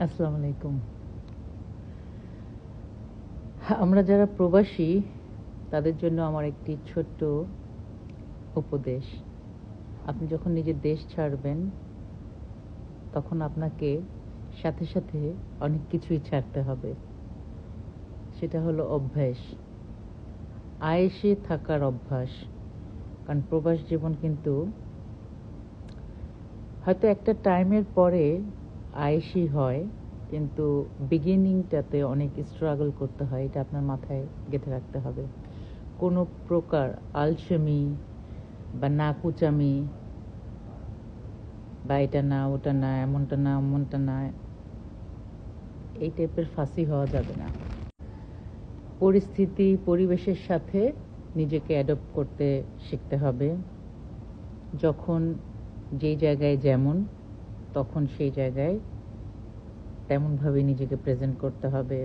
আসসালামু আলাইকুম। আমরা যারা প্রবাসী তাদের জন্য আমার একটি ছোট্ট উপদেশ। আপনি যখন নিজের দেশ ছাড়বেন তখন আপনাকে সাথে সাথে অনেক কিছুই ছাড়তে হবে। সেটা হলো অভ্যাস, আয়েশে থাকার অভ্যাস। কারণ প্রবাস জীবন কিন্তু হয়তো একটা টাইমের পরে আয়েশি হয়, কিন্তু বিগিনিংটাতে অনেক স্ট্রাগল করতে হয়। এটা আপনার মাথায় গেঁথে রাখতে হবে। কোনো প্রকার আলসেমি বা নাকুচামি বা এটা না ওটা না এমনটা না এমনটা না, এই টাইপের ফাঁসি হওয়া যাবে না। পরিস্থিতি পরিবেশের সাথে নিজেকে অ্যাডপ্ট করতে শিখতে হবে। যখন যেই জায়গায় যেমন, তখন সেই জায়গায় তেমনভাবে নিজেকে প্রেজেন্ট করতে হবে।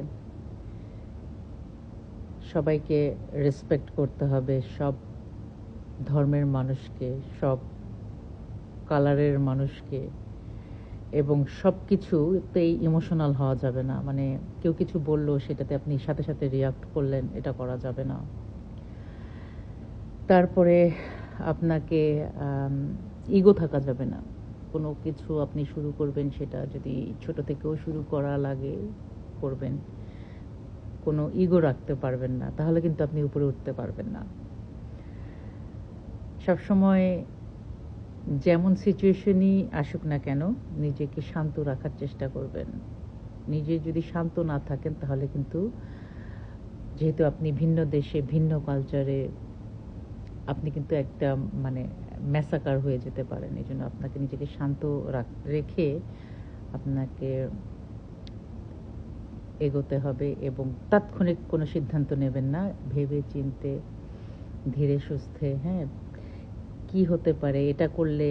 সবাইকে রেসপেক্ট করতে হবে, সব ধর্মের মানুষকে, সব কালারের মানুষকে, এবং সব কিছুতেই ইমোশনাল হওয়া যাবে না। মানে কেউ কিছু বললো সেটাতে আপনি সাথে সাথে রিয়াক্ট করলেন, এটা করা যাবে না। তারপরে আপনাকে ইগো থাকা যাবে না। কোনো কিছু আপনি শুরু করবেন, সেটা যদি ছোট থেকেও শুরু করা লাগে করবেন, কোনো ইগো রাখতে পারবেন না, তাহলে কিন্তু আপনি উপরে উঠতে পারবেন না। সবসময় যেমন সিচুয়েশনই আসুক না কেন নিজেকে শান্ত রাখার চেষ্টা করবেন। নিজে যদি শান্ত না থাকেন তাহলে কিন্তু, যেহেতু আপনি ভিন্ন দেশে ভিন্ন কালচারে, আপনি কিন্তু একটা মানে ম্যাসাকার হয়ে যেতে পারেন। এই জন্য আপনাকে নিজেকে শান্ত রেখে আপনাকে এগোতে হবে, এবং তাৎক্ষণিক কোনো সিদ্ধান্ত নেবেন না। ভেবে চিনতে, ধীরে সুস্থে, হ্যাঁ, কি হতে পারে, এটা করলে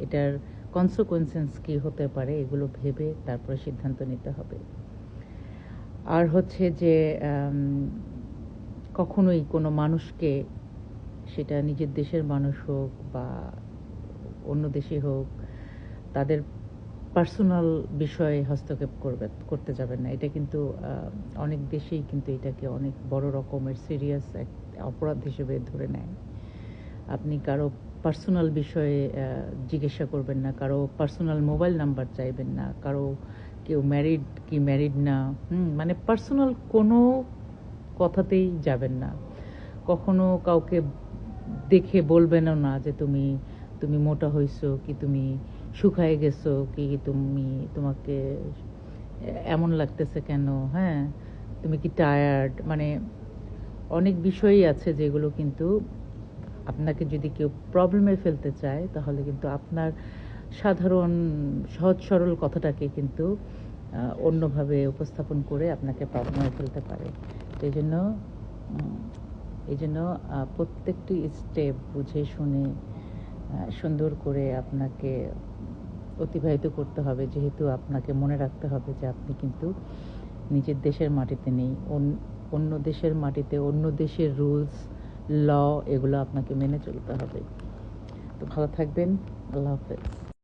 এটার কনসিকুয়েন্সেস কি হতে পারে, এগুলো ভেবে তারপরে সিদ্ধান্ত নিতে হবে। আর হচ্ছে যে কখনোই কোনো মানুষকে, সেটা নিজের দেশের মানুষ হোক বা অন্য দেশে হোক, তাদের পার্সোনাল বিষয়ে হস্তক্ষেপ করতে যাবেন না। এটা কিন্তু অনেক দেশেই কিন্তু এটাকে অনেক বড় রকমের সিরিয়াস এক অপরাধ হিসেবে ধরে নেয়। আপনি কারো পার্সোনাল বিষয়ে জিজ্ঞাসা করবেন না, কারো পার্সোনাল মোবাইল নাম্বার চাইবেন না, কারো কেউ ম্যারিড কি ম্যারিড না, মানে পার্সোনাল কোনো কথাতেই যাবেন না। কখনো কাউকে দেখে বলবেনও না যে তুমি তুমি মোটা হইছো, কি তুমি শুকায় গেছো, কি তোমাকে এমন লাগতেছে কেন, হ্যাঁ, তুমি কি টায়ার্ড। মানে অনেক বিষয়ই আছে যেগুলো কিন্তু আপনাকে যদি কেউ প্রবলেমে ফেলতে চায়, তাহলে কিন্তু আপনার সাধারণ সহজ সরল কথাটাকে কিন্তু অন্যভাবে উপস্থাপন করে আপনাকে প্রবলেমে ফেলতে পারে। তো এই জন্য প্রত্যেকটি স্টেপ বুঝে শুনে সুন্দর করে আপনাকে অতিবাহিত করতে হবে। যেহেতু আপনাকে মনে রাখতে হবে যে আপনি কিন্তু নিজের দেশের মাটিতে নেই, অন্য দেশের মাটিতে, অন্য দেশের রুলস ল, এগুলো আপনাকে মেনে চলতে হবে। তো ভালো থাকবেন। আল্লাহ হাফেজ।